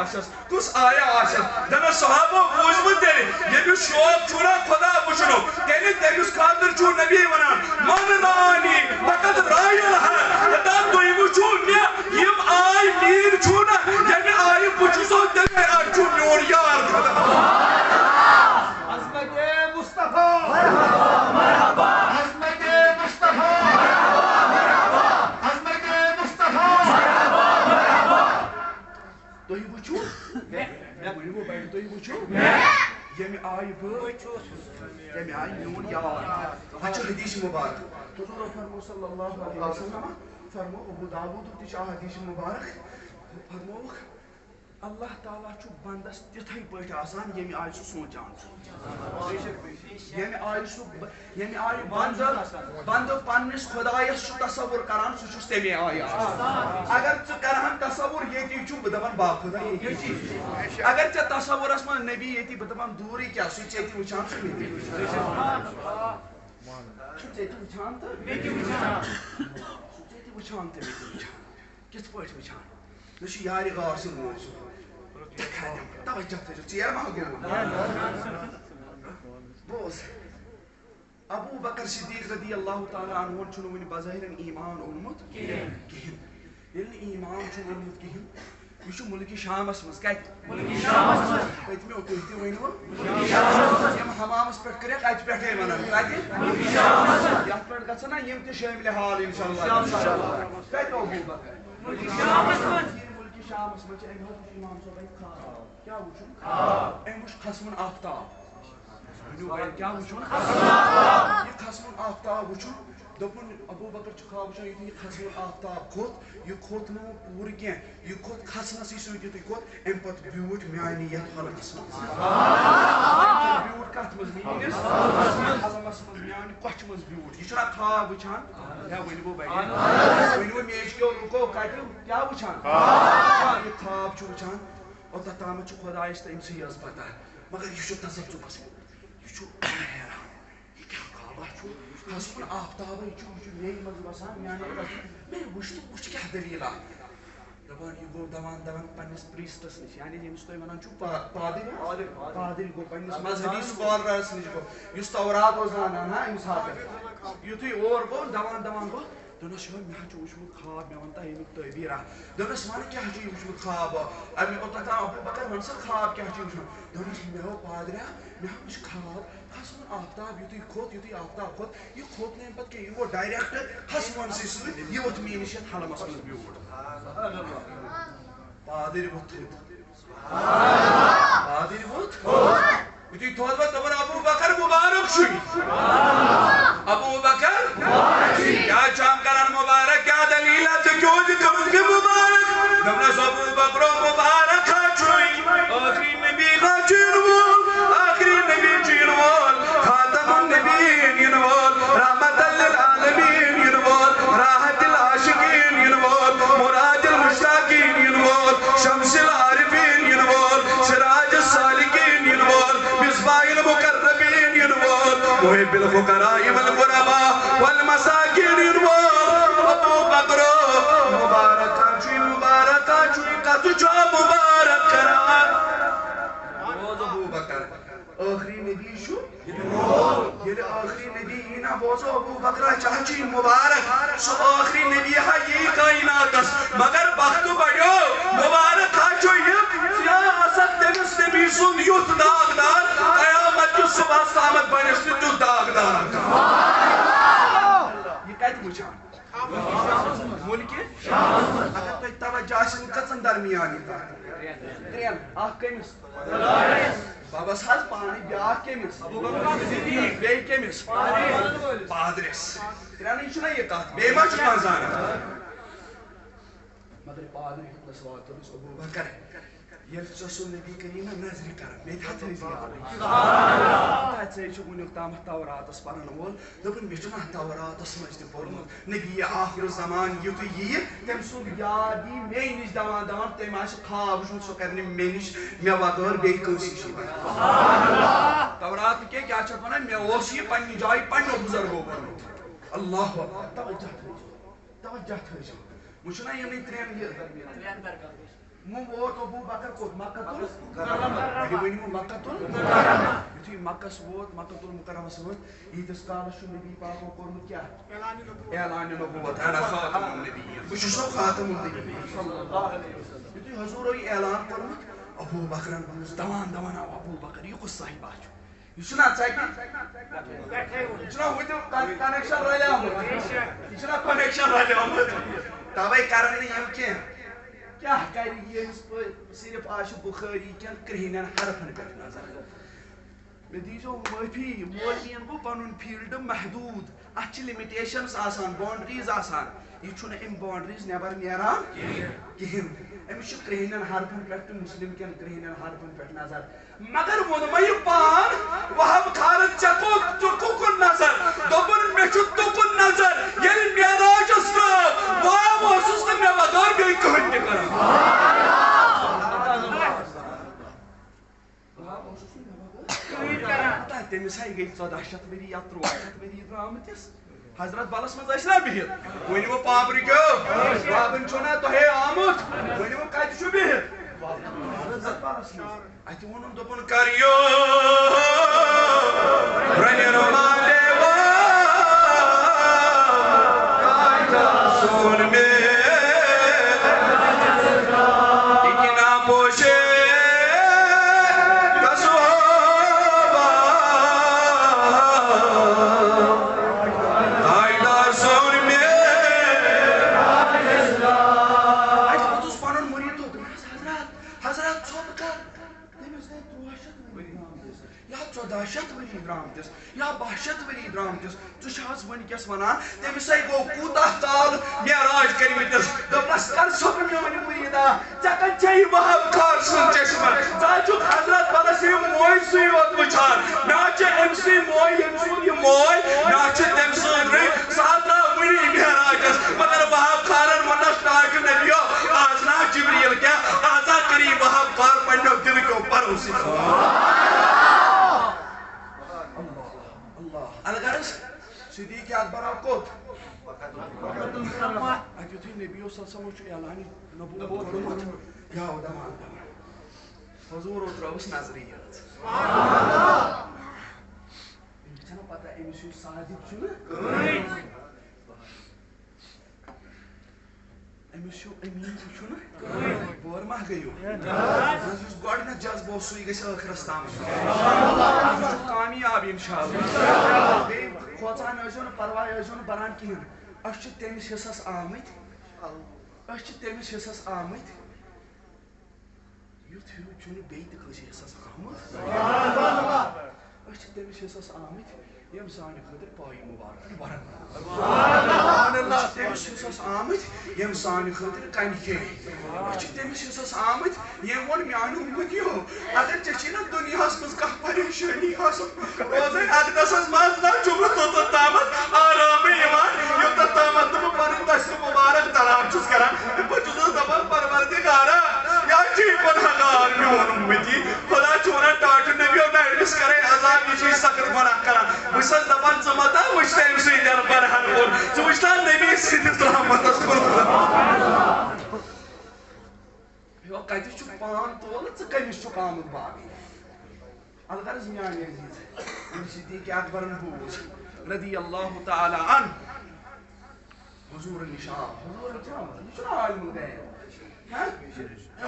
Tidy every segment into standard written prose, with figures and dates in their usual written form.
आशस कुछ आया आशस दना सहाबो बुझमत तेरे ये भी शौक छुना खुदा बुझनो तेरे तेरे खातर छु नबी वना मन रानी वक़्त रायल है तदा तो ये बुझो मैं यम आय मीर छुना ये मैं आय बुझो सो तेरे छु नूर यार हज़रत मुस्तफा मरहबा हज़रत मुस्तफा मरहबा हज़रत मुस्तफा मरहबा तो ये बुझो मैं वो बैठ तो ये बुझो ये मैं आय बुझो ये मैं आय नूर यार अच्छा हदीस मुबारक तो फरमो सल्लल्लाहु अलैहि वसल्लम फरमो अबू दाऊद तिश हदीस मुबारक फरमो अल्लाह ताला छु बंदस तिथै पट आसान ये मैं आय सु सोचान ये मैं आय बंद पन्निस खुदायस छु तसव्वुर करान सु छु तेमे आय अगर च करहन तसव्वुर येति छु बदवन बा खुदा येति अगर च तसव्वुरस मन नबी येति बदवन दूरी क्या सु चेति वचान सु येति चेति वचान त येति वचान चेति वचान त येति वचान किस पट वचान नशि यार गास मोज तवज्जो थे चेयर मा गो बोस अबू बकर सिद्दीक रदियल्लाहु ताला अन्हु छु वन बज़ाहिरन ईमान उम्मत किहिन ये ईमान छु उम्मत किहिन यु मुल्की शामस मस कत मुल्की शामस मस पतमे कहते वनो मुल्की शामस यम हमामस पेट करे कत पेटे वनन कत मुल्की शामस या पेट गछना यम ते शामिल हाल इंशाल्लाह कत अबू बकर मुल्की शामस मस शामस मच एम इमाम साहब खाब क्या वुचुन खाब एम वुच खसमुन आफ्ताब क्या वुचुन ये खसमुन आफ्ताब वुचुन दोपन अबू बकर छु खाब वुचुन ये खसमुन आफ्ताब खोत ये खोत नो पूर के ये खोत खसनस सी सुत ये खोत एम पत ब्यूट म्यानी यत हलमस ब्यूट कत मज मीनिस हलमस मज म्यानी कछ मज ब्यूट ये छरा खाब वुचन या वनबो भाई वनबो मेज के रुको काटो क्या वुचन ये खाब छु वुचन और तताम छु खुदा इस तम से यस पता मगर ये छु तसज्जुब बस ये छु ये क्या खाब छु हसन आफ्ताब ये छु मे मज बसान यानी मैं वुच क्या दलील दबान ये गो दवान पन्निस प्रीस्टस निश यानी यमिस तो वनान छु पादिर गो पन्निस मजहबी स्कॉलरस निश गो युस तौरात ओस जानान हा इस हाथ युथि और गो दवान गो दोनस मे छु वुचमुत खाब मे वनता यमिक तबीरा दोनस वन क्या छु वुचमुत खाब अमी ओतता अबू बकर वन स खाब क्या छु वुचमुत दोनस मे हो पादरा मे वुच खाब हसन आफ्ताब युथि आफ्ताब खोत ये खोत ने पत के वो डायरेक्ट हसन से ये वत मे निश हलमस मस ब्यूट पादिर वत युथि थोद तबर अबू बकर मुबारक छु अबू बकर क्या चाम करन मुबारक क्या दलील है क्यों जिक्र मुबारक दमन अबू बकर मुबारक छुई आखिरी नबी का चिरवल आखिरी नबी चिरवल खातमुन नबीन यनवल रहमतल लिल आलमीन यनवल राहतल आशिकीन यनवल मुरादल मुश्ताकीन यनवल शमसिल आरिफीन यनवल सिराज सालिकीन यनवल मिसबाहिल मुकर्रबीन यनवल मुहिब्बिल फुकराई वल गुरबा वल मसाकिन यनवल अबू बकर मुबारक छुई का तुझा मुबारक करा अबू बकर आखिरी नबी छु ये आखिरी नबी ना बोझो अबू बकर चाची मुबारक सो आखिरी नबी है ये कायनात मगर वक्त बढ़ो मुबारक छो ये या असद तेस नबी सुन युत दागदार कयामत की सुबह सामत बनस तु दागदार ये कत मुझान मुल्की अगर तो तवज्जो आसिन कचन दरमियानी त्रेन आख कमिस बाबा साल पानी ब्याह केमिस अबू बकर सिद्दीक बे केमिस पादरिस त्रेन छु ना ये कत बे मा छु मजान मगर पादरी प्लस वात अबू बकर ये रसूल नबी करीम नजर कर मे था थे सुभान अल्लाह ता छु उन ताम तौरातस परन वोल दोपन मे छु ना तौरातस मज ते पढ़न नबी आखिर जमान युत ये तम सु यादी मे निश दवान ते मास खाब छु सो करने मे निश मे वगर बे कोसी सुभान अल्लाह तौरात के क्या छ पन मे ओस ये पन्नी जाय पन्नो बुजुर्गो पढ़न अल्लाह तवज्जो थे मुझना ये नहीं त्रेन ये वोट अबू बकर कोत मक्कतुल युथी मक्कस वोत मक्कतुल मुकर्रमस वोत ईदस कालस छु नबी पाको कोरमुत क्या ऐलान नबुव्वत अना खातमुन नबी बुशुस खातमुन नबी सल्लल्लाहु अलैहि वसल्लम युथी हुजूर ऐलान कोरमुत अबू बकरन बनुस दवान दवान अबू बकर यु को साहिबा छु युसना चाहिए युसना वो तो कनेक्शन रहे हम युसना कनेक्शन रहे हम तबे कारण यम के क्या करी ये सिर्फ आशु बुखारी क्या कृहिनन हरफन पे नजर मे दीजो माफी मौलवियन को पनुन फील्ड महदूद अच्छी लिमिटेशंस आसान बाउंड्रीज आसान ये छुना इन बाउंड्रीज नेबर नेरान किहिन अमिस छु कृहिनन हरफन पे मुस्लिम के कृहिनन हरफन पे नजर मगर वो मय पान वहाब खारत चको को नजर दोबन मे छु तो नजर ये मेराज अस्रा वाह महसूस त मे वदर बे कहन के कर तमिस हाई गई 14 वरी या 13 वरी द्रामतिस हजरत बालस मज आसना बिहित वनी वो पाबरी क्यो बाबन छोना तो हे आमुत वनी वो कत छु बिहित हजरत बालस अति वोनुन दोपन करियो रने रोमाले वो कायदा सुन में इतना पोशे या 62 वरी द्रामतिस तुझास वनकस वनान तमिसै गो कूता काल मेराज करमितिस दपस कर सपन में वन मुरीदा चकन छै वहाब खार सुन चश्मा जाचु हजरत बलस मोय सुई वत वचार नाच एमसी मोय एमसु ये मोय नाच तमसन रे सादा वरी मेराजस मगर वहाब खारन मनस ताज नबियो आजना जिब्रील क्या आजा करी वहाब खार पन्नो दिल को परोसी अलगरस सिद्दीक़ अकबर कोत अयुथी नबी सल्लल्लाहु अलैहि ऐलान नबुव्वत कोरमुत या दमान हुजूर उतरवस नजरियत सुभान अल्लाह इनछना पता एमिस सादिक छु एमिस अमीन छु न बोर मा गयो नजुस गॉड न जज्बो सुई गस आखिरस ताम इंशाअल्लाह कामयाब इंशाअल्लाह बे खोचान आजोन परवाह आजोन बरान किन अश तमिस हिस्सस आमत अश तमिस हिस्सस आमत युथ छु बेत कस हिस्सस आमत सुभान अल्लाह अश तमिस हिस्सस आमत यम सान खतर पाई मुबारक बरन सुभान अल्लाह तमिस हिस्सस आमत यम सान खतर कन के अश तमिस हिस्सस आमत ये वन म्यानु मतियो अगर चचिना दुनियास मस का परेशानी हास रोजे अदसस मस ना जुमर तो तामत आराम ईमान यो तामत तो परन दस मुबारक तलाब चुस करा बजुज दबल परवरदिगारा या जी पनागार म्योन मति खुदा छोरा टाट नबियो ना इस करे अजाब निशी सकर बना करा विसल दबन जमता विसल से दर बरहन और विसल नबी सिद्ध रहमत अस्कुर यो कति छु पान तोल च कमिस छु कामत बागी अलगरज म्यान अजीज सिद्दीक़ अकबर बूज रदी अल्लाह तआला अन हुजूर निशान हुजूर निशान आलम गए हां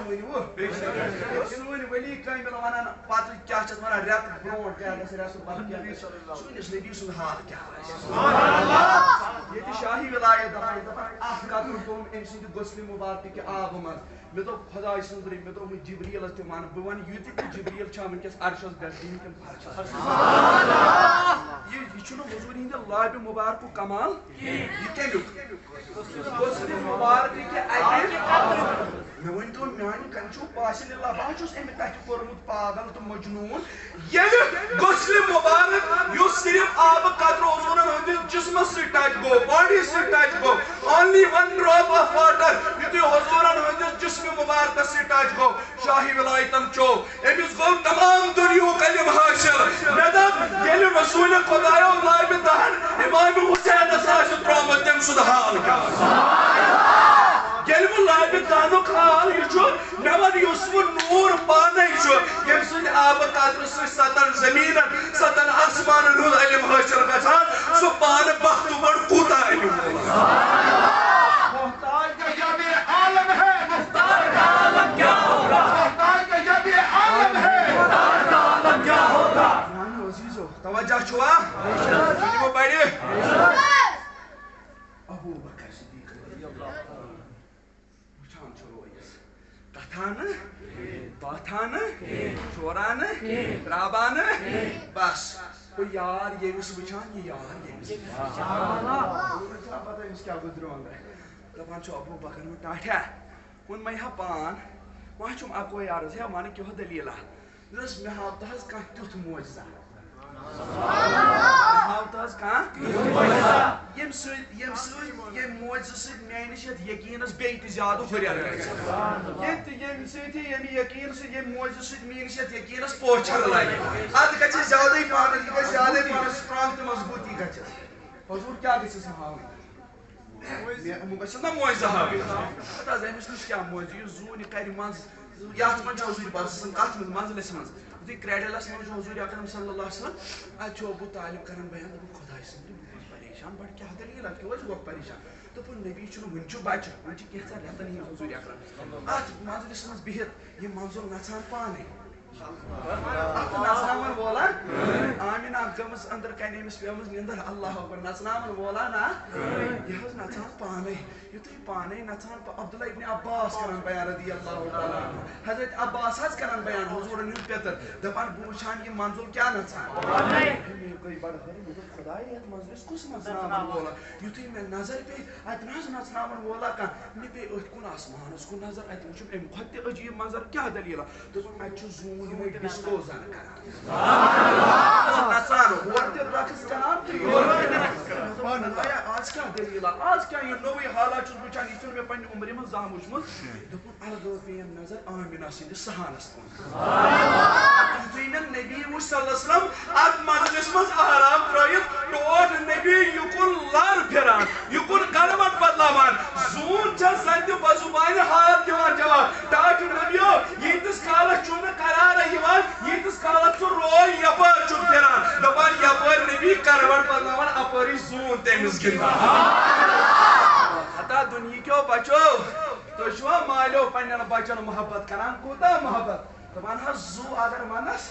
वनी वो इन वली कामिल वनान पात्र क्या छ वना रेत ब्रोड क्या गस रसूल पाक क्या सुनिस नबी सुन हाल क्या सुभान अल्लाह ये शाही विलायत दफाई दफा आह का तुम एमसी गस्ल मुबारक के आब मन मे तो खुदा सुंदरी मे तो जिब्रील ते मान बवन युति जिब्रील छ मन के अर्शस गदीन के सुभान अल्लाह ये छु हुजूर हिंद लाब मुबारक कमाल ये केलु गस्ल मुबारक के आगे मे वन तो म्यान कंचो पासिल बाचुस एम तक कोरमुत पागल तो मजनून ये गस्ल मुबारक यो सिर्फ आब कदर हुजूर हंद जिस्म से टच गो बॉडी से touch go only one drop of water युति हुजूर हंद जिस्म मुबारक से टच गो शाही विलायतम चो एमिस गो तमाम दुनिया कलम हासिल नदम येल रसूल खुदायो लाइब दहन इमाम हुसैन सास प्रमत तम सुधाल का सुभान अल्लाह येल लाइब दानो खाल ये चो न युस वो नूर पाने यम सुन आब कदर सतन जमीन सतन आसमान हुंद इल्म हासिल गछान सो पान बख्त बड़ कूता इल्म मुख्तार का जब ये आलम है मुख्तार का आलम क्या होगा मुख्तार का जब ये आलम है मुख्तार का आलम क्या होगा नानो अजीजो तवज्जो छुआ वो बड़े अबू बकर सिद्दीक रज़ियल्लाहु अन्हु उठान छोड़ो कथान बाथान चोरान राबान बस वो यार ये उस वुचान ये यार ये पता है क्या गुजरो अंदर दपान छ अबू बकर में टाठा उन मैं हा पान वहां छुम अको यार है माने क्यों दलीला दस में हा तहस का तुत मोजा हाउतास का यम मोज मेनिश यकीनस बे ज्यादा हुरियर यम यकीन यम मोज मेनिश यकीनस पोचर लगे अत गि ज्यादा पान यह ज्यादा पान स्ट्रांग तो मजबूती गि हजूर क्या गस ना मोज हावी अमिस नश क्या मोज यह जून कर ये मन हजूर बस कत मंजिलस मज क्रेडलस मन हजूर अकरम सल्लल्लाहु अलैहि वसल्लम आज अबू तालिब कर बयान खुदा परेशान बड़ क्या दलील क्यों परेशान दोपन नबी वन बच्चे वन कैसा रेतन हजूर अकरम अत मंजिलस मज बिहित यह मंजुल नचान पाने नचनावन वोला आमिना गमस अंदर कनेमिस पेमस निंदर अल्लाह अकबर नचनावन वोला ना यह नचान पाने युतु पाने नचान अब्दुल्लाह इब्न अब्बास करन बयान रदियल्लाहु ताला हजरत अब्बास हज करन बयान हुजूर न्यू पेतर दपान बुशान ये मंजुल क्या नचान पाने कोई बड़ हर मुझे खुदा ये मजलिस कुछ नचनावन वोला युतु में नजर पे अतनाज नचनावन वोला का नि पे कुन आसमान उसको नजर अत मुझे एम खत अजीब मंजर क्या दलील तो मैं जून में डिस्पोजन करा नचान वोट रखस कनान आज क्या दलील आज क्या ये नवी हालात वुचान यह मे पे उम्र मज जाम वुचमुत दोपन अलग पेम नजर आमिना सिंद सहानस कुन नबी सल्लल्लाहु अलैहि वसल्लम अत मजलिस मज आराम त्रयित टोट नबी युकुन लार फिरान युकुन करवट बदलावान जून छ संद बजुबान हाथ दिवान जवाब टाट नबियो यीतिस कालस चुन करार यवान यीतिस कालस छु रोय यपर छु फिरान दपान यपर नबी करवट बदलावान अपरी जून तेमिस गिंदा हता दुनिया क्यों बचो तो छुआ मालो पन्नन बचन मोहब्बत करान कोता मोहब्बत दपान हा जू अगर मनस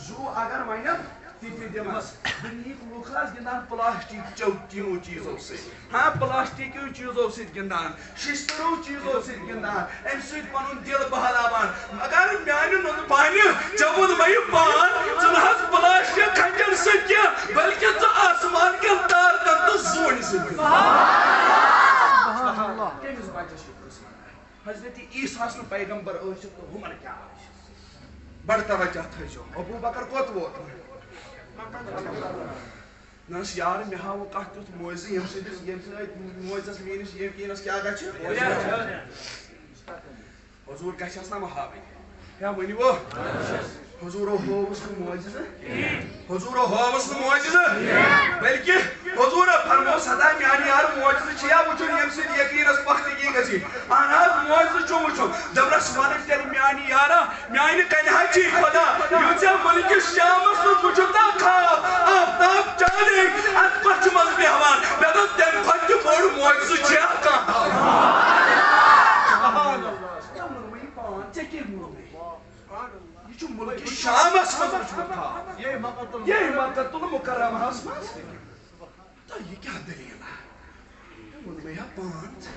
जू अगर मनन तिथि दिमस दुनिया लुखास गिंदान प्लास्टिक चीनो चीजों से हाँ प्लास्टिक चीजों से गिंदान शिस्तरों चीजों से गिंदान एम सुत पनुन दिल बहलावान मगर म्यानि न पानी जबुद मई पान सुनहस प्लास्टिक खंजर से क्या बल्कि तो आसमान के तार तक तो जोन से सुभान अल्लाह केमिस बात हजरत ईसा सन पैगंबर ओछ तो हुमन क्या बड़ तवज्जो थजो अबू बकर कोत वोत नस यार मे हाव कत तुत मोज यम मोजस मेनिस यकीनस क्या गछ हुजूर गछस ना हावे या वनी वो हुजूर होवस मोजिज हुजूर होवस मोजिज बल्कि हुजूर फरमो सदा म्यानी यार मोजिज छिया वुचुन यम से यकीनस पख्तगी गछि अनाज मोजिज छु वुचु जबरस वन तेर म्यानी यारा म्यानी कन्हा छी खुदा युजा मलिक शामस वुचुता खा आफ्ताब चाले अत पछ मज बेहवान बेदो तेम खत बोड़ मोजिज छिया का सुभान अल्लाह तमन मई पान चेके मुरे यह मुल्क शामस मज ये मक्कतुल मुकर्रमा हसमस तो ये क्या दलील है उनमें या पांच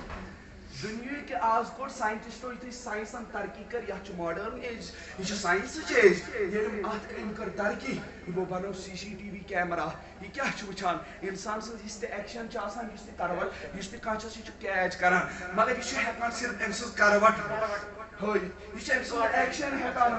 दुनिया के आज कोट साइंटिस्टों इतनी साइंस हम तरक्की कर यह मॉडर्न एज ये साइंस एज ये आज का इनकर तरक्की वो बनो सीसीटीवी कैमरा ये क्या वुचान इंसान से एक्शन करवट इस कैच करान मगर यह हेकान सिर्फ अम करवट यह एक्शन हेकान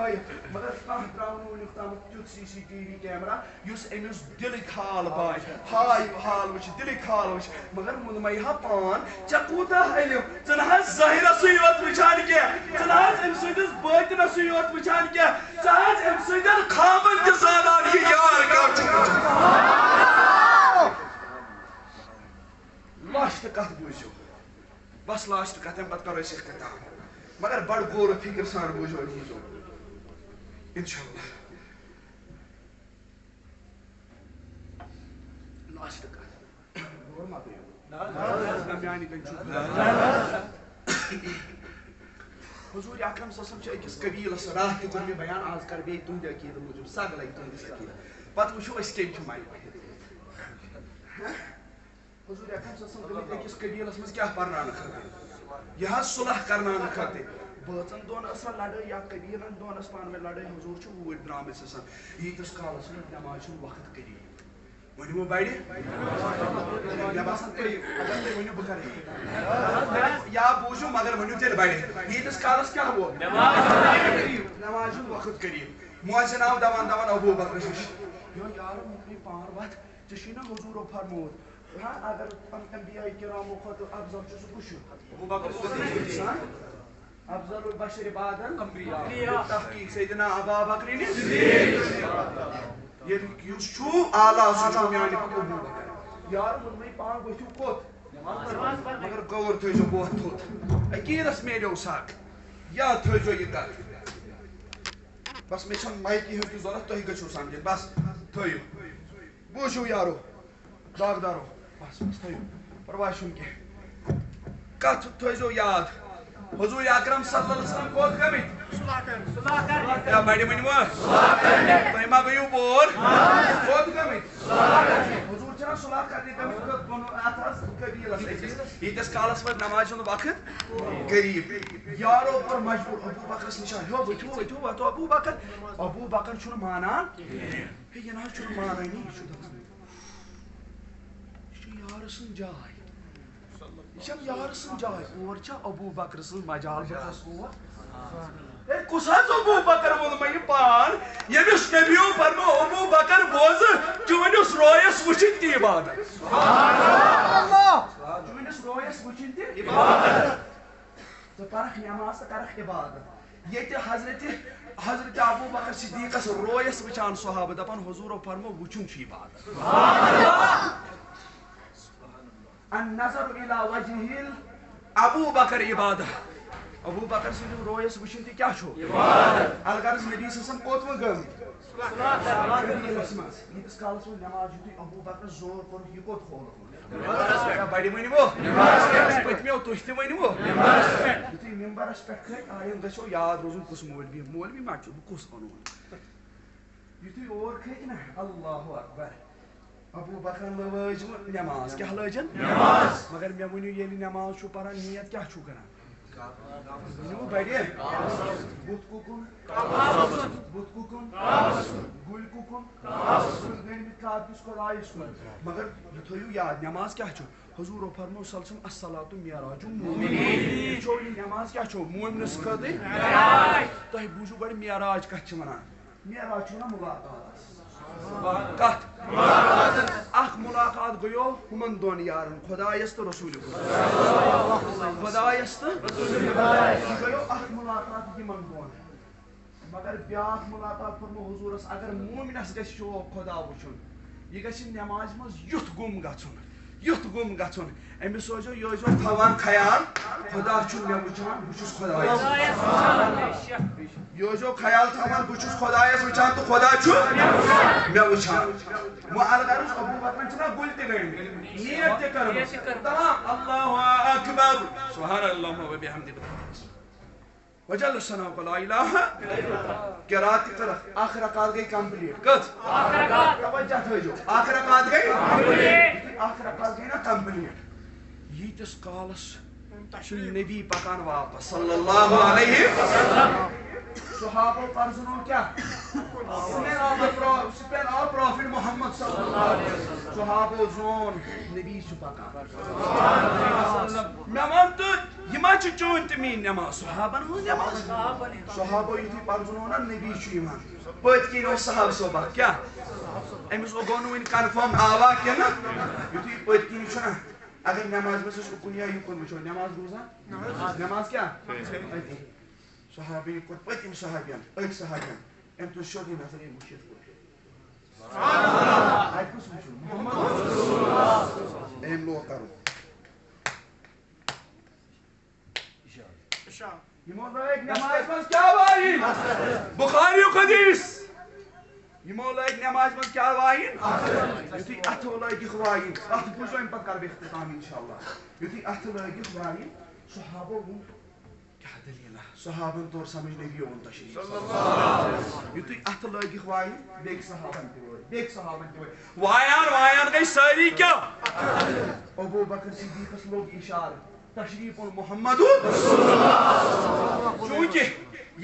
मगर कह त्रो तुथ सीसीटीवी कैमरा अमिस दिल हाल बाय हाय हाल वुच दिल हाल वुच मगर मुनमई हा पान चे कूता हलिम ज़ाहिरस योत वुचान क्या बातिनस योत वुचान क्या अम खाबन त ज़ानान यह यार लास्ट कथ बूझो बस लास्ट कथ अम पे करो अख्ताम मगर बड़ गौर फिक्र सान बूझो इंशाअल्लाह। लास्ट का गौर मत हुजूर अकरम सल्लल्लाहु अलैहि अकिस कबीलस राह तु कर मे बयान आज कर बे तुंद अकीद मूजूब सग लग तुंदिस अकीद पत वुचो अस केम छ माय हुजूर अकरम सल्लल्लाहु अलैहि अकिस कबीलस मस क्या परनान खते यह सुलह करनान खते बचन दोन अस लड़ाई या कबीलन दोन अस पान में लड़ाई हुजूर छ वूड ड्रामे से यीतस कालस में नमाज छ वक्त करी वनिमो बाइडे या बासन पे अगर ते वनियो बकर या बूझो मगर वनियो तेल बाइडे यीतस कालस क्या हुआ नमाज वक्त करी मुअज्जिन आव दवान दवान अबू बकर यो यार मुकरी पार बात जशीना हुजूर फरमोद हां अगर अंबिया किराम खत अफजल छ कुशु अबू बकर अफजल बशर बादल अंबिया तहकीक सैयदना अबू बकर ने ये युशु आला सुजु म्यानि अबू बकर यार मुनमई पान बथु कोत मगर गौर थजो बहुत थोत अकीदस मेलो साक या थजो ये कर बस मे छन माइकी हु जरूरत तो ही गछो समझ बस थयो बूझो यारो दागदारो बस थयो परवाह छुन के कथ थजो याद हुजूर अकरम सल्लल्लाहु अलैहि वसल्लम कोत गमित सुलह कर या बड़ी मनिमो सुलह कर तय मा गयो बोर कोत गमित सुलह कर हुजूर जना सुलह करने गमित को दोनों आतास कबीला से इतस कालस पर नमाज हुन वक्त करीब यारो पर मजबूर अबू बकर निशा यो बैठो तो अबू बकर छु माना हे ये ना छु माना नहीं छु यार सुन जाय जब यार सुन जाए और चा अबू बकर सुन मजाल बस हुआ ए कुसा अबू बकर बोल मैं पान ये भी नबियों फरमो अबू बकर बोज जुवनस रोयस वचिन की इबादत सुभान अल्लाह जुवनस रोयस वचिन की इबादत तो परख नमाज करख इबादत ये हजरत अबू बकर सिद्दीक रोयस वचान सहाबा दपन हुजूर फरमो वचुन की इबादत सुभान अल्लाह النظر الى وجه ابو بكر عباده ابو بكر सिंह रोयस वशिन क्या छो इबादत अलगर्ज नबी सल्लल्लाहु कोत में गम इस कालस में नमाज युति अबू बकर जोर कर ये कोत खोल या बड़ी मनी वो पतमियो तुश्ते मनी वो युति मिंबरस पे खै आयन गछो याद रोजन कुस मौलवी माचो कुस कनो युति और खै ना अल्लाहु अकबर अबू बकर लज नमाज क्या लजन नमाज मगर मे वनु ये नमाज छु परान नियत क्या छु करन नु बड़े बुत कुकुन गुल कुकुन गन में का किसको राइस मगर थयो याद नमाज क्या छु हुजूर फरमो सल्लम अस्सलातु मिराजुम मोमिनीन जो नमाज क्या छु मोमिनस कदे मिराज तह बुझु बड़ मिराज का छ वना मिराज छु ना मुलाकात कत अख मुलाकात गयो हुमन दोन यारन खुदायस तो रसूल खुदायस तो रसूल गयो अख मुलाकात यमन दोन मगर ब्याख मुलाकात फरमो हुजूरस अगर मोमिनस गछ शौक खुदा वुचुन ये गछ नमाज मज युथ गुम गछुन अमिस सोचो यो थवान ख्याल खुदा छु मे वुचान बुछुस खुदायस यो जो ख्याल थवान बुछुस खुदायस वुचान तो खुदा छु मे वुचान वो अलगर्ज अबू बकर छना गुल ते गई नियत ते कर तमाम अल्लाहु अकबर सुभानअल्लाह व बिहमदिही वजल सना ला इलाहा किरात कर आखिर रकात गई कंप्लीट कत आखिर रकात तवज्जो थजो आखिर रकात गई कंप्लीट आखिर रकात गई ना कंप्लीट यीतस कालस नबी पकान वापस सल्लल्लाहु अलैहि वसल्लम सहाबा फर्जनो क्या स्पेन ऑफ प्रॉफिट मोहम्मद सल्लल्लाहु अलैहि वसल्लम सहाबा जोन नबी छु पकान नमाज यमा छु चोन तमी नमाज सहाबन हो नमाज सहाबा युति फर्जनो ना नबी छु ईमान पत की नो सहाब सोबा क्या एमिस ओगोनु इन कंफर्म आवा क्या ना युति पत की छु ना अगर नमाज में से कुनिया युकुन वचो नमाज रोजा नमाज क्या सहाबी को पतिम सहाबियन एक सहाबियन एम तो शोदी नजर मुर्शिद को सुभान अल्लाह आई कुछ वचो मोहम्मद रसूलुल्लाह एम लो करो इशा यमो लग नमाज मज क्या वाइन बुखारी हदीस यमो लग नमाज मज क्या वाइन युति अथ लग वाइन अथ पुजो इन पत कर बे इख्तिताम इंशाअल्लाह युति अथ लग वाइन सहाबो क्या दलील सहाबन तौर समझ नबी ओन तशरीफ सल्लल्लाहु युति अथ लग वाइन बेक सहाबन ते वायान गई सारी क्या अबू बकर सिद्दीक लोग इशार तशरीफ और मोहम्मद चूंकि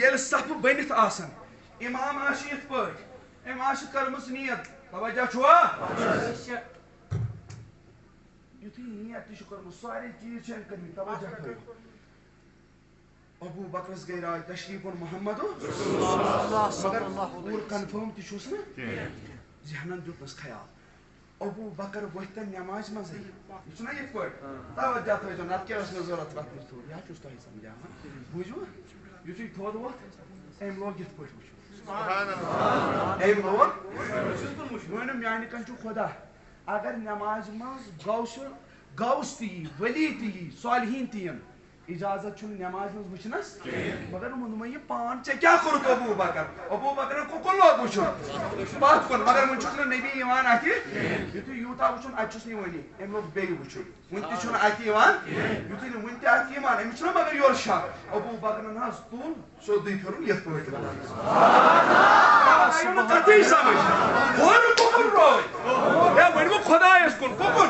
ये सफ बनित आसन इमाम आशि इत पे इम आशि करमस नियत तवज्जो छुआ युति नियत ति करमस सारे चीज छन करमी तवज्जो थयो अबू बकर गई राय तशरीफ और मोहम्मद मगर पूर कंफर्म ति छुस न जहनन जुतस ख्याल अबू बकर वहतन नमाज मज सुना ये पर तवज्जो थयो नत के रस जरूरत रत तो या चुस तो समझा बुझो युति थोद वो एम लोग यत पर सुभान अल्लाह एम लोग वन म्यान कंचु खुदा अगर नमाज मज गौस ती वली ती सालिहीन तीन इजाजत छुन नमाज मज वुचनस मगर मुन ये पान चे क्या करू अबू बकर को कोन लोग वुचन बात कोन मगर मुन छुन नबी ईमान आति युति यूता वुचन अचुस नि वनी एम लोग बेग वुचन मुन ति छुन आति ईमान युति न मुन ति आति ईमान एम छुन मगर योर शा अबू बकर न तूल सो दी फिर यत पर सुभान अल्लाह कति समझ और कोन रोय या वनी वो खुदा इसको कोन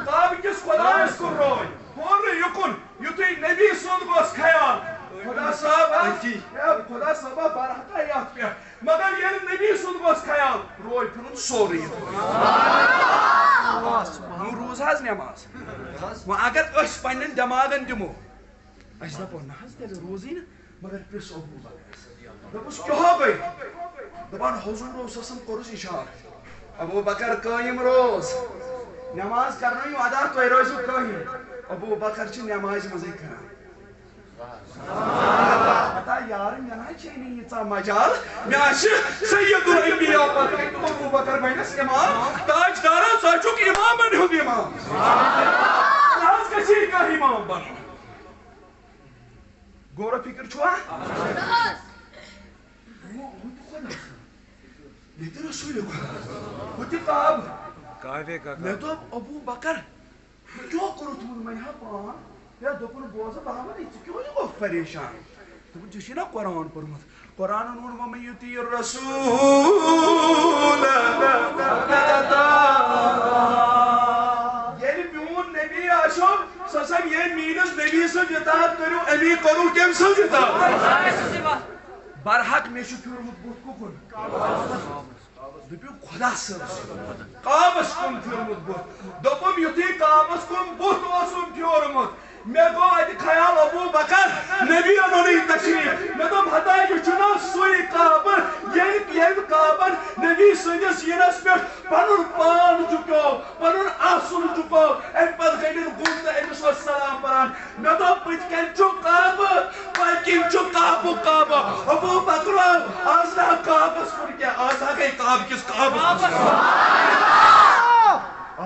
ताब किस खुदा इसको रोय और युकुन युति नबी सुन गोस ख्याल खुदा साहब बरहता याद पे मगर ये नबी सुन गोस ख्याल रोय फिर सोरी रोज हज नमाज वो अगर अस पन्न दिमागन दिमो अस दपो ना हज तेल रोजी न मगर प्रिस अबू बकर दपस क्या गई दपान हुजूर ससम कोरुस इशार अबू बकर कायम रोज नमाज करनो यो अदा तो रोजु कायम अबू बकर ची नमाज मजे करा पता यार मेना चेनी ये मजाल म्याश सैयदुल अंबिया पर अबू बकर बहनस इमाम ताजदार सचुक इमाम बन हो इमाम नाज कशी का इमाम बन गोरा फिक्र छुआ ये तो रसूल को किताब कावे का मैं तो अबू बकर क्यों करो तुम मैं यहाँ पान या दोपहर बोझ बाहर नहीं क्यों नहीं को परेशान तुम जिसे ना कुरान पर मत कुरान नूर में युति रसूल ये प्यून नबी आशो ससम ये मीनस नबी से जतात करो अमी करो केम से जतात बरहक में शुक्र मुत को कौन दुपु खुदा काबस कुन फिरमुत बुत दोपम युति काबस कुन बुत ओसुम फिरमुत मे गो अति ख्याल अबू बकर नबी ओनोनी तशरीफ मे तो हता ये चुना सुई काबर ये काबर नबी सजस यनस पे पनुन पान चुको पनुन आसुन चुको एम पर गदिन गुंत एमस सलाम परान मे तो पच कन चु काब पकिन चु काब अबू बकर आज ना काबस कुन क्या आज आ गई काब किस काब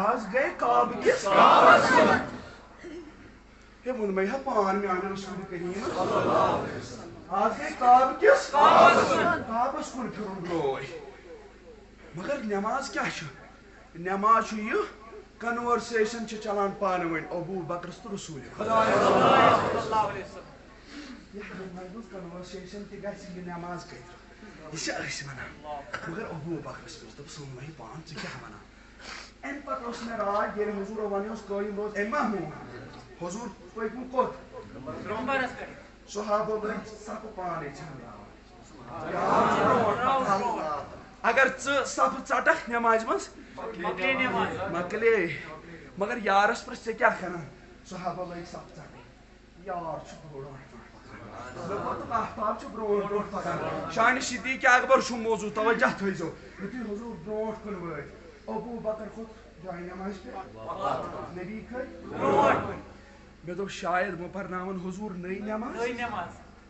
आज गए काब किस काब ये मुन में पान में आने रसूल करीम आज गए काब किस काबस कुन फिरुन रोय मगर नमाज क्या नमाज ये कन्वर्सेशन चलान पान वन अबू बकर तो रसूल कन्वर्सेशन ती नमाज कर मगर अबू बकर तो सुन वही पान क्या वनान एम पत मे रात ये हुजूर वन कयम रोज एम हुजूर पकमु कोत सहाबो सब पाने अगर सब चटक नमाज मज मकले मगर यारस पर से क्या करना सहाबो सब चट यार शान सिद्दीक़ अकबर मौजू तवज्जो थो युति हुजूर ब्रोट कुन वत अबू बकर खुद जाए नमाज पे नबी कर मे दो शायद वो परनावन हुजूर नई नमाज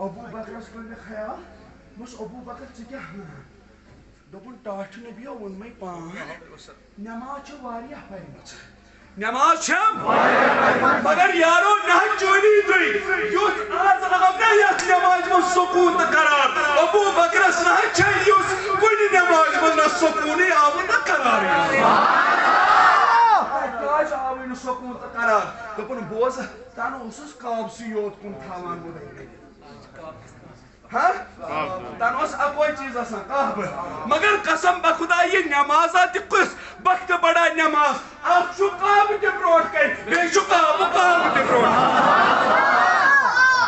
अबू बकर कर ख्याल मुस अबू बकर क्या दोपन टाठ नबी वन मे पान नमाज वारिया परमच नमाज छम मगर यारो ना चोरी तुई युस आज आवे यस नमाज में सुकून त करार अबू बकर ना छै युस कोई नमाज में न सुकून आव न करार आज आव न सुकून त करार दपन बोस तान ओसस काब सी योत कुन थावान बोदे हाँ तान ओस अकोई चीज आसान काब मगर कसम बखुदा ये नमाजा त कुस वक्त बड़ा नमाज आप शुकाब के ब्रोट के बेशुकाब काब के ब्रोट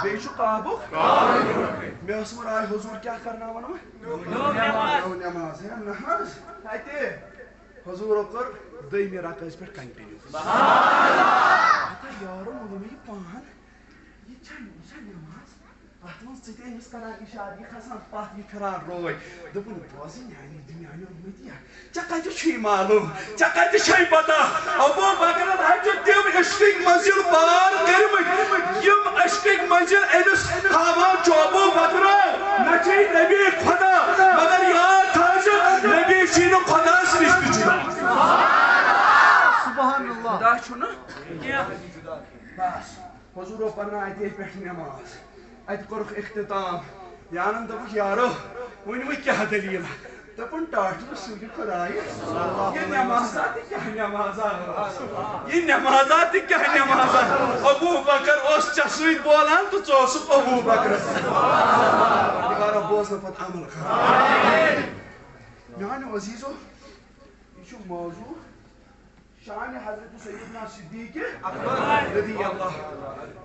बेशुकाब मैं उसमें आए हुजूर क्या करना वनो नमाज है नमाज आते हुजूर कर दई मेरा कस पे कंटिन्यू यारो मुझे पान ये नमाज आत्मन सिते इस करा की शादी खसान पात ये फिरान रोय दपुन बोस यानी दुनिया में उम्मीदिया चका जो छी मालूम चका जो छी पता अबू बकर हज तिम अशक मंजिल पार करम यम अशक मंजिल एनस खावा अबू बकर न छी नबी खुदा मगर याद थाज नबी छी न खुदा सृष्टि जुदा सुभान अल्लाह खुदा छु न बस हुजूर पढ़ना आते पे नमाज अत कोरख इख्तिताम यानन दप यारो वन वो क्या दलील दपन टाटू सुन खुदाई ये नमाज़ात क्या नमाज़ा अबू बकर ओस चसुई बोलान तो चोसु अबू बकर दिगारा बोस न पत अमल कर यानी अजीजो ये मौजू शान हजरत सैयदना सिद्दीक़ अकबर रज़ी अल्लाह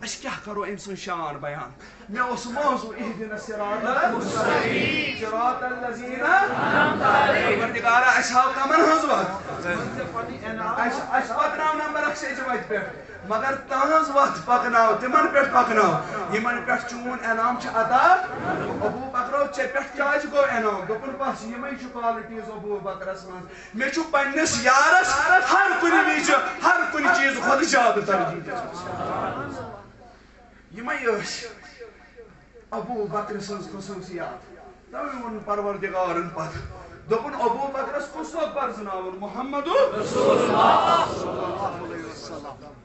अस क्या करो इनसन शान बयान मैं उस मौजू इहदिन सिरातल मुस्तकीम सिरातल लज़ीना अनअमत अलैहिम परदिगारा असहाब कमन हजवत अस पकनाव नंबर अक्से जवाब पे मगर तहज वत पकनाव तिमन पे पकनाव यमन पे चून इनाम छ अता अबू बकर चे पे क्या गो इनाम दोपन पास यमई छ क्वालिटीज अबू बकरस मन मे छु पन्नस यारस हर कुनी वीज हर कुनी चीज खुद जाद तरजीह यमई अबू बकर सन्स खसूसियात तवे वन परवरदिगारन पत दोपन अबू बकरस कुसो परजनावन मोहम्मद रसूलुल्लाह सल्लल्लाहु अलैहि वसल्लम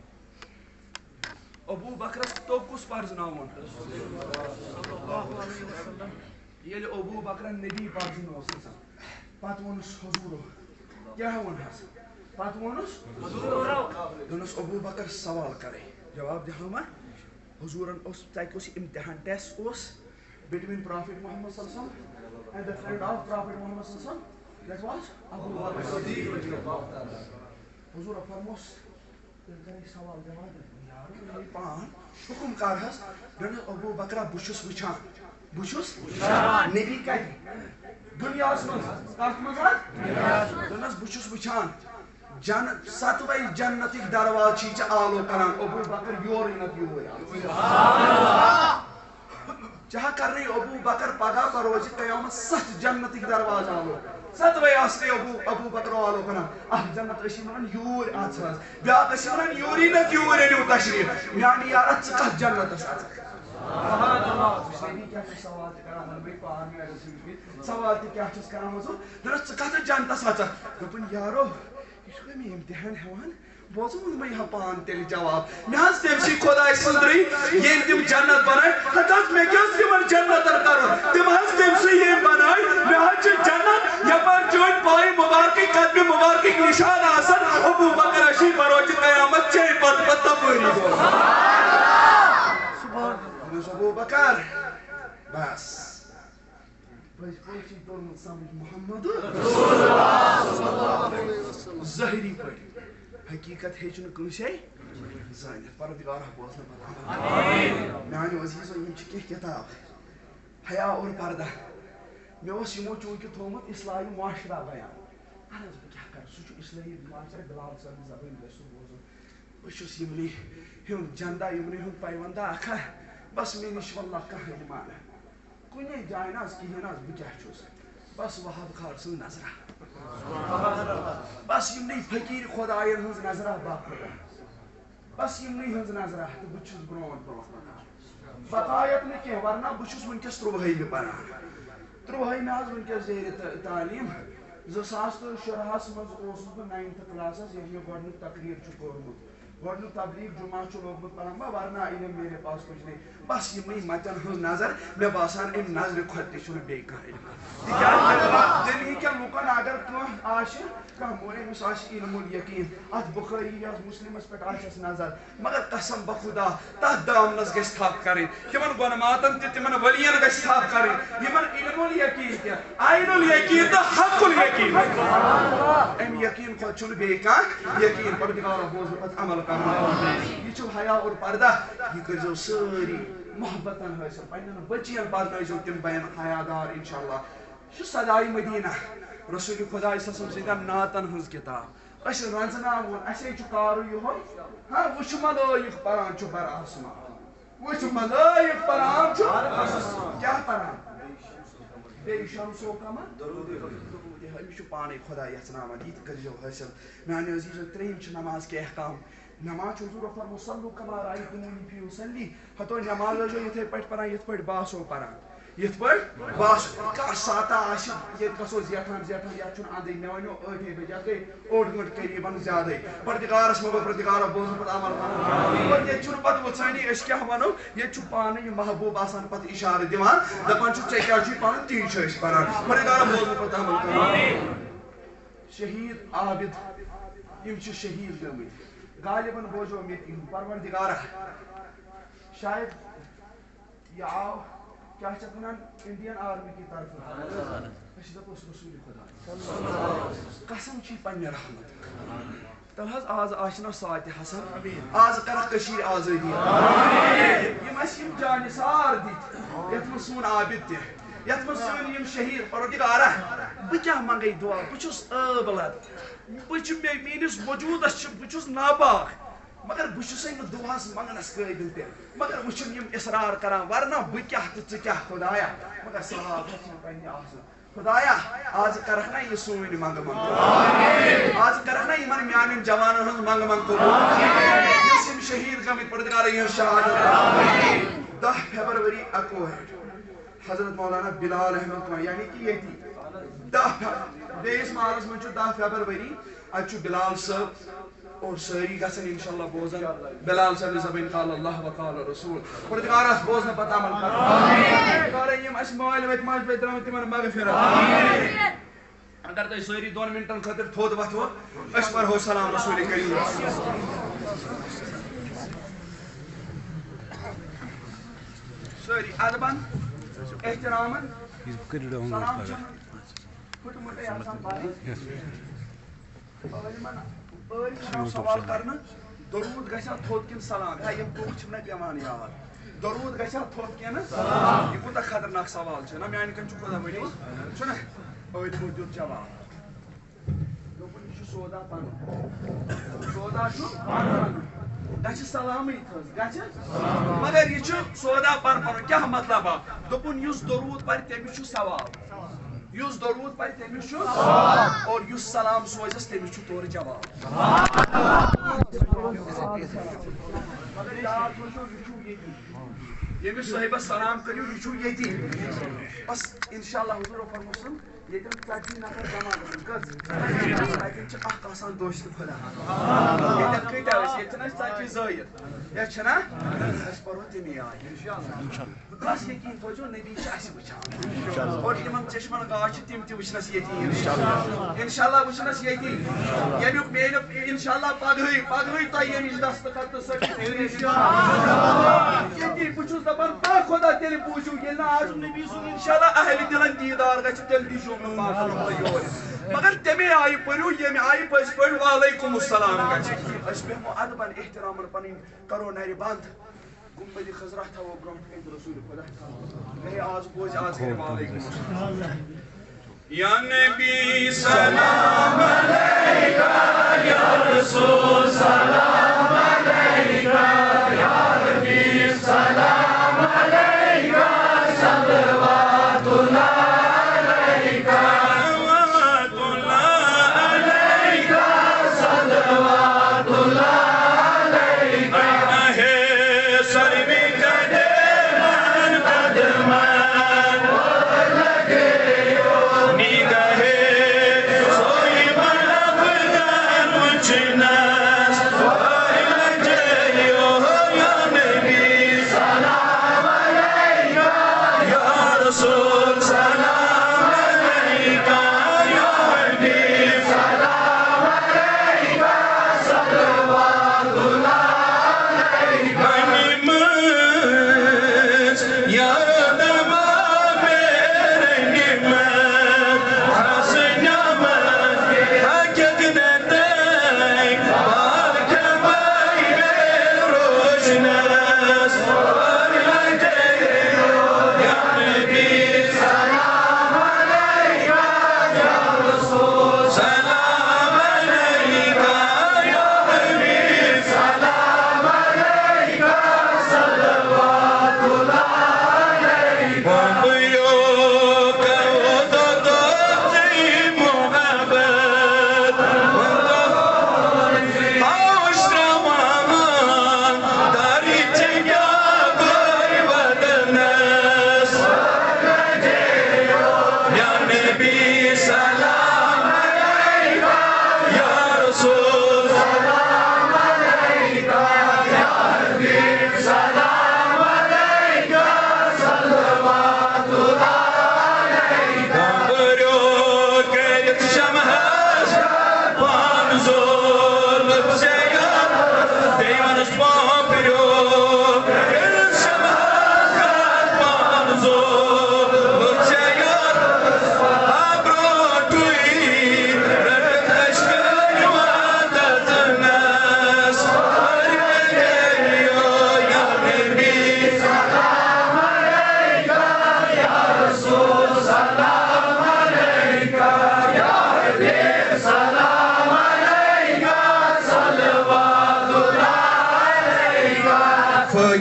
अबू बकरस तो कुस परजनावन सल्लल्लाहु अलैहि वसल्लम ये अबू बकर नबी परजनोस पत वनस हुजूर क्या वनस पत वनस हुजूर दोनस अबू बकर सवाल करे जवाब देहमा हुजूरन उस तक उस इम्तिहान टेस्ट उस between Prophet Muhammad sallallahu alaihi wasallam and the friend of Prophet Muhammad sallallahu alaihi wasallam that was Abu Bakr Siddiq radhiyallahu ta'ala हुजूर फरमोस तेरे सवाल जवाब यारो ये पान हुकुम कर हस दन अबू बकर बुशुस विचान नबी का दुनिया में कत मज दनस बुशुस विचान जन सतवै जन्नत दरवाज छ आलो करान अबू बकर योर नत योर चाह कर रही अबू बकर पगा पर रोज कयामत सत जन्नत दरवाज आलो सतवै आस्ते अबू बकर आलो करान अह जन्नत अशीमन योर आछस ब्या अशीमन योरी न योर न्यू तशरीफ यानी यार च जन्नत सुभान अल्लाह नबी क्या सवाल करान नबी पार में सवाल क्या करान मजो दरस कत जन्नत सच दपन यारो इसको में इम्तिहान हेवान बोझो मैं यहाँ पान तेरे जवाब मैं हंस तेमसी खुदा सुंदरी ये तुम जन्नत बनाए हताश मैं क्या तुम जन्नत करो तुम हंस तेमसी ये बनाए मैं हंस जन्नत या पर जोड़ पाए मुबारक कदम मुबारक निशान आसन अबू बकर अशी बरोज कयामत चे पत पत पूरी सुभान अल्लाह अबू बकर बस बस पूछी तो समझ मोहम्मद रसूलुल्लाह सल्लल्लाहु अलैहि वसल्लम ज़ाहिरी पढ़ हकीकत है चुन कुशे जाने परदिगार बोलना पता आमीन नानी अजीजो यम छ किताब हया और पर्दा मे ओस यमो चूंकि थोमत इस्लामी मुआशरा बयान अरज क्या कर सु इस्लामी मुआशरा बिलाल सर जबन गसु बोजो बशुस यमनी हम जंदा यमनी हम पैवंदा अखा बस मे निश वल्लाह का है माना कुने जायनास की नास बुजा छुस बस वहाब खार सु नजरा बस यम नहीं फकीर खुदायन हंस नजरा बाप बस यम नहीं हंस नजरा तो बुछुस ब्रोन बकायत में के वरना बुछुस वनकस त्रोहई में पढ़ा त्रोहई में आज वनकस जेर तालीम 2017 मज बह 9th क्लास ये मे तकरीर कोर्मुत गोडनुक तबलीग जुमा लोगमुत पढ़ान वरना इल्म मेरे पास कुछ नहीं बस यमई मतन हज नजर मे बासान अम नजर खुद बे दिल्कन लुकन अगर कह मोलस इल्मुल यकीन अत बुखारी या मुस्लिमस पे नजर मगर कसम बखुदा तथ दामनस गस थप कर तिमन गुनमातन तिमन वलियन गस थप कर इल्मुल यकीन आइनुल यकीन तो हकुल यकीन अम यकीन खुद बे यकीन परदिगार बोज पत अमल कर यह हया और पर्दा यह कर सारी मोहब्बतन हासिल पन्न बचियन पर्दो तिम बन हयादार इंशाअल्लाह सदाई मदीना रसूल खुदा सदा नातन हज किताब रंजनावन असे कार यो हाँ वो मलाइक परान बर आसमान वो मलाइक परान क्या परान बे शमसो कमर पाने खुदा यचनावन यह करो हासिल मानो अजीज़ो त्रेम नमाज के अहकाम नमाज हुजूर फरमो सल्लु कमा रायतुमूनी फी उसल्ली हतो नमाज इथे पट परान यथ पट बासो परान यथ पट बास का साता आश ये कसो जेठान जेठान या छुन आंदे मे वनो 8 बजे गई 8 घंटे करीबन ज्यादा प्रतिकारस मगो प्रतिकार बोझ पत अमल और ये छुन पत वछानी अस क्या वनो ये छु पाने ये महबूब आसान पत इशारा दिवान दपन छु चे क्या छु पान ती छु अस परान प्रतिकार बोझ पत अमल शहीद आबिद इम छु शहीद गमि गालिबन बोझो मे परवरदिगार शायद ये आओ क्या इंडियन आर्मी की तरफ रसूल खुदा कसम पन्ने रहमत तल आज आशना सात हसन आज कर आजादी जानिसार दित यथ सून आबिद तथ मन शहीद परवरदिगार बह क्या मंगई दुआ बलद मेनिस वजूदस बहुत नापाक मगर बहुत दुआस मंगनस काबिल ते मगर वुचन इसरार करान वरना बह क्या तो क्या खुदाया मगर सवाल खुदाया आज करख ना ये सोन मंग मंग आज करख ना इन मान जवान मंग मंग कबूल शहीद गमित परवरदिगार शहादत 10 फरवरी अकोहट हजरत मौलाना बिलाल अहमद यानी कि ये 10 बेस मालस में 10 फरवरी अच बिलाल साहब और सारी गसन इंशाअल्लाह बोजन बिलाल साहब जबान काल अल्लाह व काल रसूल परदिगार अस बोजन पता अमल कर आमीन करे यम अस मोबाइल वत माज पे द्रम तिमन मगफिरत आमीन अगर तो सारी 2 मिनटन खातिर थोद वथो अस पर हो सलाम रसूल करीम सारी अदबन एहतरामन सलाम फुट मुटे आसान बारी सवाल करना दरूद गसा थोद किन सलाम है ये तो छना पेमान यार दरूद गसा थोद किन सलाम ये कोता खतरनाक सवाल छ ना म्यान कन खुदा वनी छना ओय दियो जवाब दोपन छु सोदा पान सोदा छु गछ सलाम ही थस गछ मगर ये छु सोदा पान क्या मतलब दोपन युस दरूद पर तेमी छु सवाल युस दरूद पर तेमिस छु और युस सलाम सोजस तेमिस छु तोर जवाब मगर यार सोचो युछु येती येमिस साहिब सलाम करियो युछु येती बस इंशाअल्लाह हुजूर फरमासन येतम 40 नफर जमा गज लेकिन छ आसान दोस्त खुदा ये कइता है इतना 40 जायद या छना अस पर तेमी आय इंशाअल्लाह बस यकीन थोजो नबी छ अस वचा इंशाअल्लाह और इमाम चश्मन गाछ तिम ति वचनस येती इंशाअल्लाह वचनस येती येमिक मेन इंशाअल्लाह पगई ता येमिस दस्तखत तो सक इंशाअल्लाह येती पुछुस दबन ता खुदा तेरे पूछू ये ना आज नबी सुन इंशाअल्लाह अहले दिलन दीदार गछ तेल दिशो मगर तमे आई पढ़ो ये आई पस पढ़ वालेकुम अस्सलाम गछ अस बेमो अदबन एहतरामन पन करो नारी बंद गुम्बद खजरा था वो ब्रह्म के रसूल खुदा नहीं आज बोझ आज के वालेकुम या नबी सलाम अलैका या रसूल सलाम अलैका या नबी सलाम अलैका सल्लल्लाहु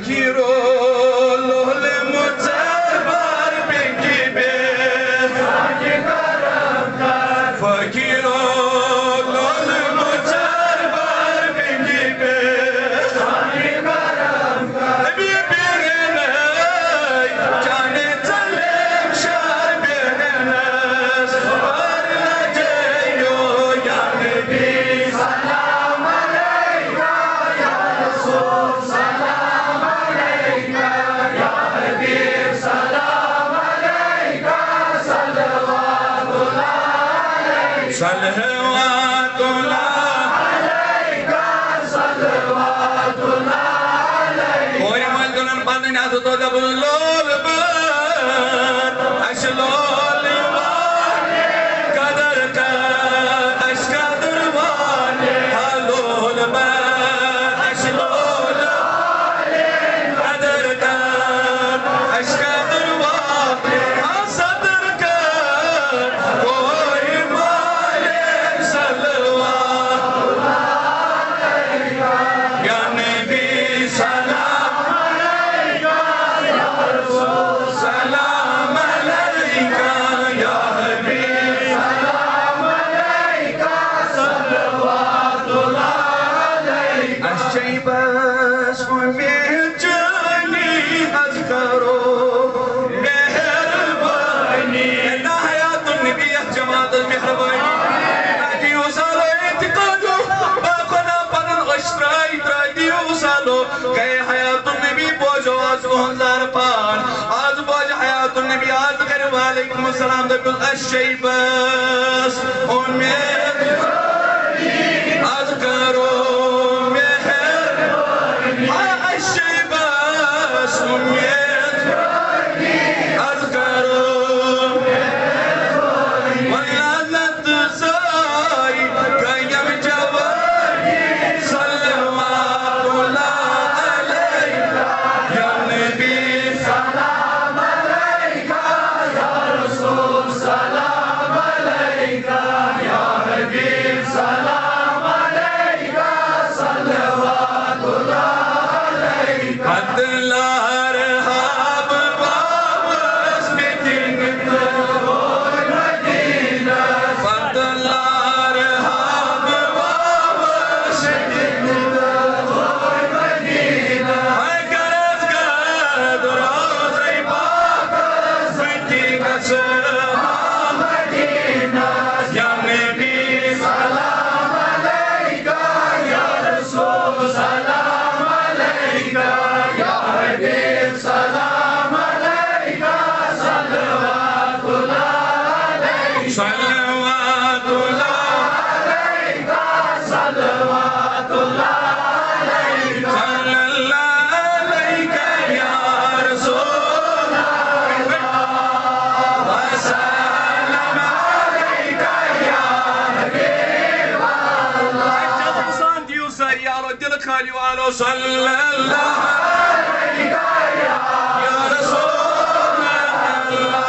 Fakiro lohle mutsabar bekibe Fakiro lohle mutsabar bekibe Nabi birene jane talem shar birene Varla jayo ya Nabi salam alayka ya Rasul salam alayka ya Habib salam alayka salawatullah alayka salawatullah alayka Oy maldunan bandın adı toda bulul bar aşlol var kadar ka aşkadır var halol bar aşlol kadar ka aşkadır var hasadır ka koy male salvat ya Nebi salam alayka ya Rasul salam alayka ya Habib salam alayka salawatullah alayka Ash-Shaybas ummi azkaro mehrabani na hayatun nabi jamaat al-mehrabani ati usalo intiqadu baqana panan ashray tradi usalo kay hayatun nabi bojo azhar pan az boj hayatun nabi az kar wa alaikum assalam bil ash-shaybas ummi azkaro mehrabani ash-shaybas ummi azkaro ولعنت زاي كيم جواري صلوات الله عليك يا نبي سلام عليك يا رسول سلام عليك يا حبيب سلام عليك صلوات الله عليك قد لا رهاب بابس بيتين صلوات الله عليك صلوات الله عليك صلى الله عليك يا رسول الله وسلم عليك يا حبيب الله جزاك ديوسا يا رجل خالي والو صلى الله عليك يا رسول الله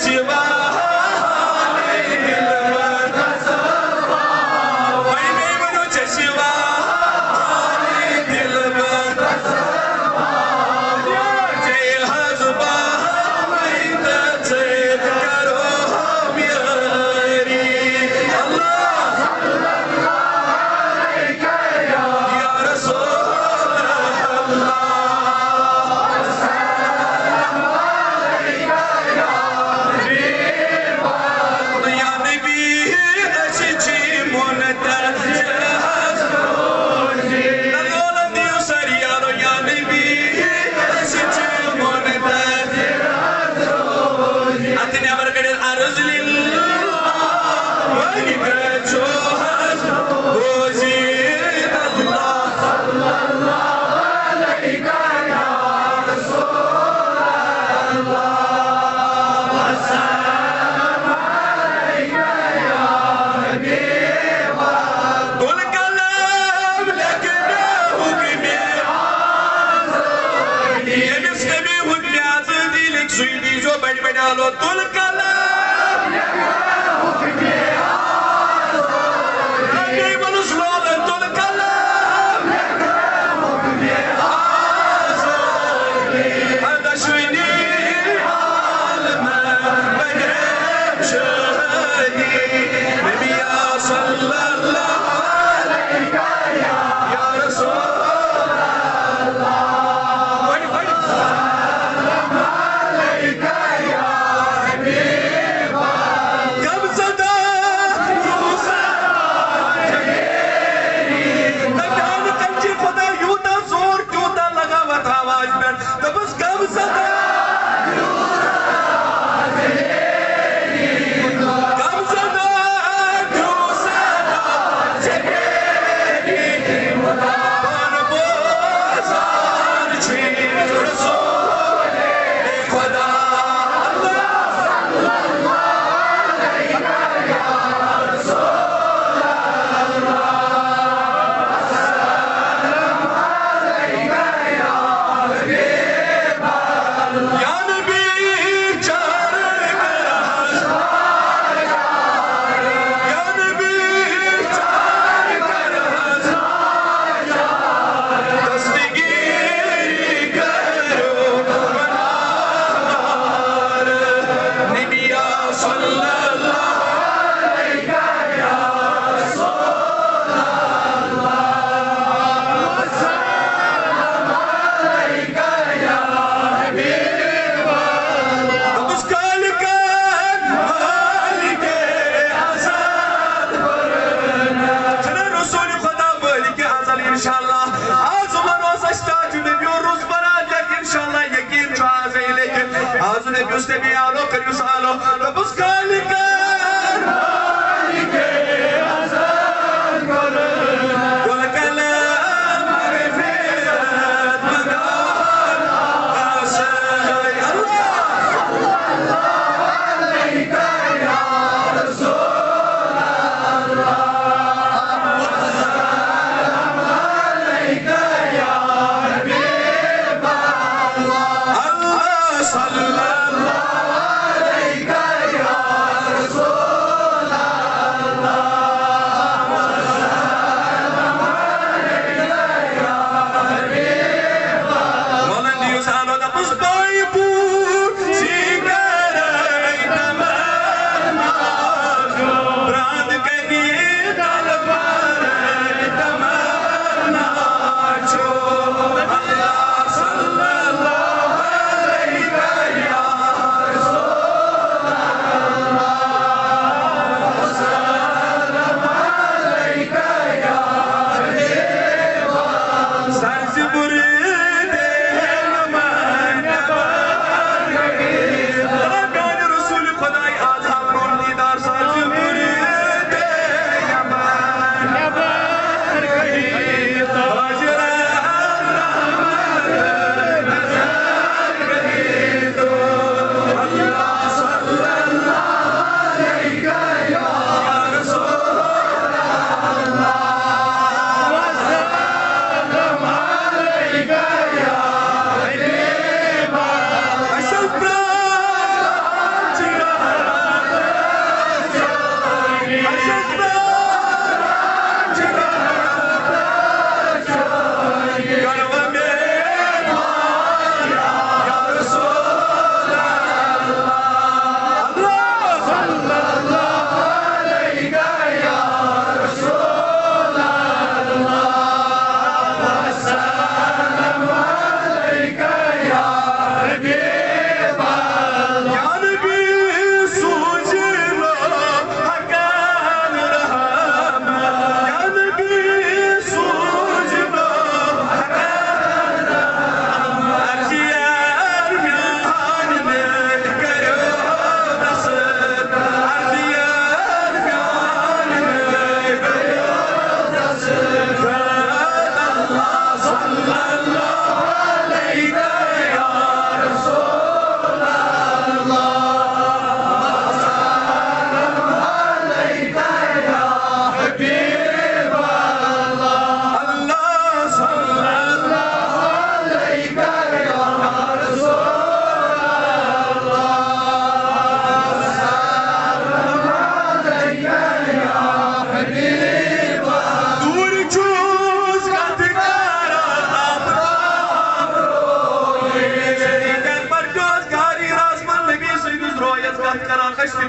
शिवा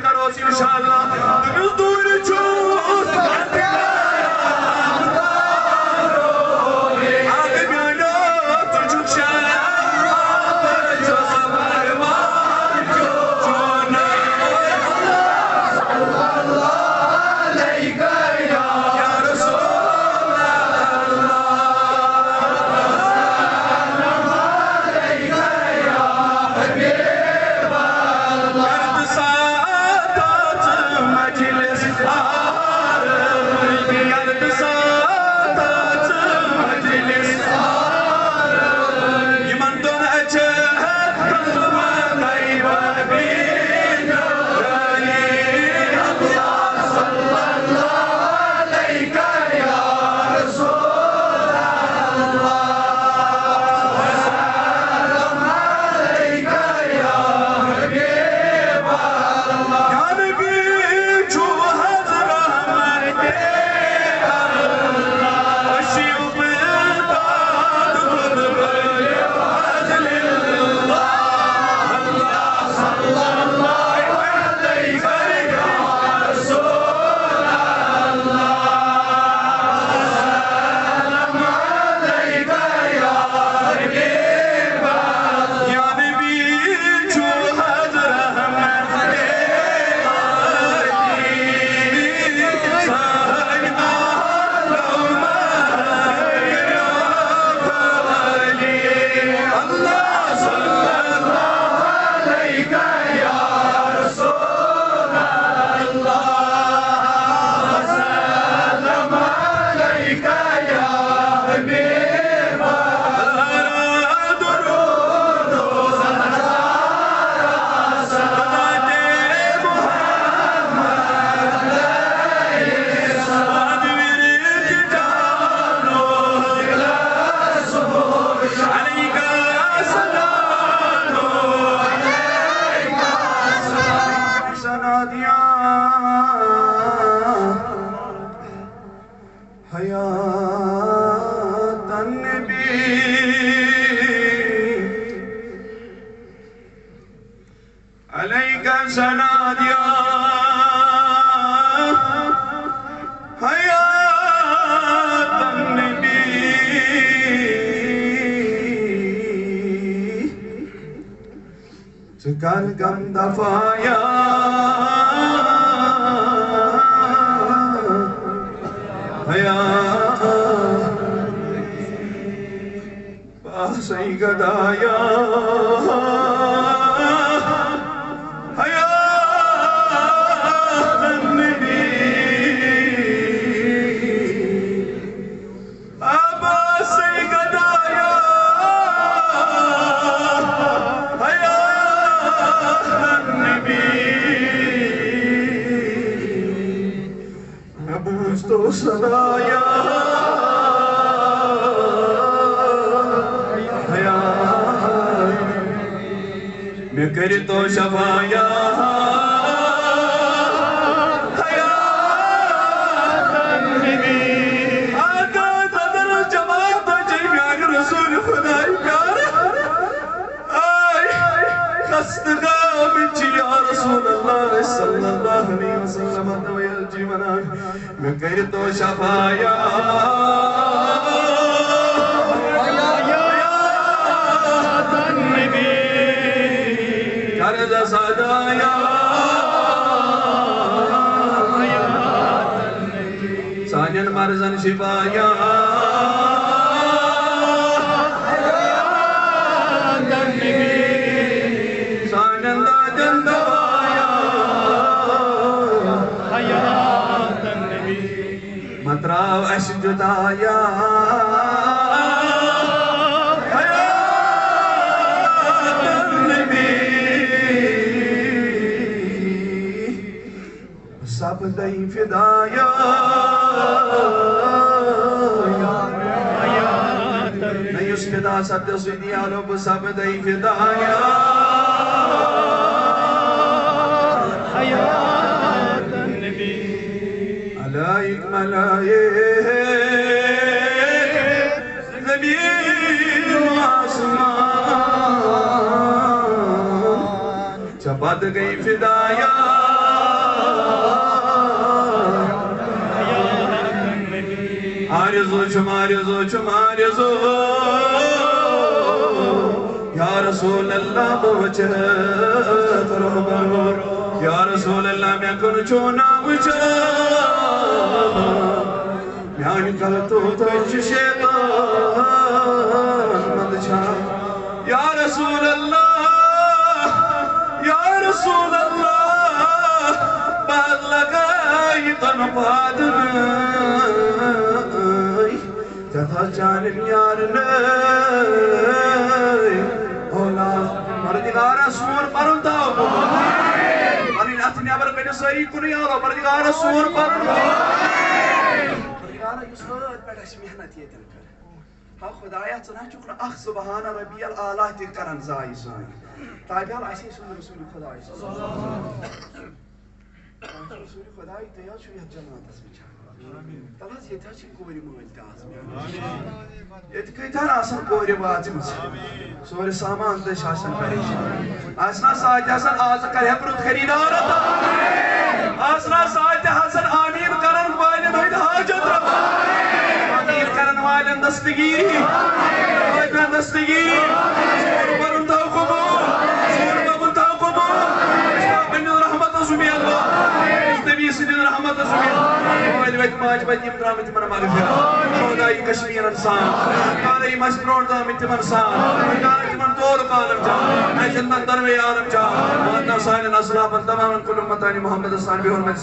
करो इंशाअल्लाह तुम दूर छूट कर गम दफाया हया पासई गदाया हया नबी पासई गदाया हया तो सदाया हया मैं कर तो शफाया हया आका तदर जमात जिम्यान रसूल खुदाई प्यार आय खस्तगा बिची या रसूल अल्लाह सल्लल्लाहु अलैहि वसल्लम तवयल जीवना मैं कर तो शफाया कर सदाया साजन मरजन शिवाया साजन दाजन दवाया मतराव अश जुदाया सब दई फिदाया नहीं उस फिदा सत्य सुदिया रब सब दई फिदाया अलाइक मलाइक ज़मीन आसमान चपत गई फिदाया Çumarizo Ya Resulallah bachat rahbar Ya Resulallah मैं करूँ चोना बचा Yani kalto taç şeytan madça Ya Resulallah Ya Resulallah bağlagay tanpadın Tata canım yarını Ola Mardigara sur paruntav Mari atni abar beni sari kuni yara Mardigara sur paruntav Mardigara yusrat bedas mehnat yedin kar Ha khudaya sana chukra akh subhana rabbiyal a'la tikaran zai zai Tabial aisi sun Rasul khudaya Rasul khudaya taya şu ya cemaat asbicha Talas yeter ki koyri muhalta azmi Yetkaytar asan koyri vaatimiz Sonra saman da şaşan periş Asna saate Hasan ağzı kar hepurut kharidar ata Asna saate Hasan amin karan valen hoyda hacet Amin karan valen dastagiri Valen dastagiri Sorbarun tavkumu Sorbabun tavkumu İstabinin rahmet azumi Allah İstabisinin rahmet azumi Elbet macibet imrameti bana marifet Şodayı Kashmir insan Kâle-i Masbror'da mitiman san Kâle-i man doğru kanım can Ey cennetten ve yarım can Muhammad sahilin ashabın tamamen kulümmetani Muhammed Aslan bir hürmet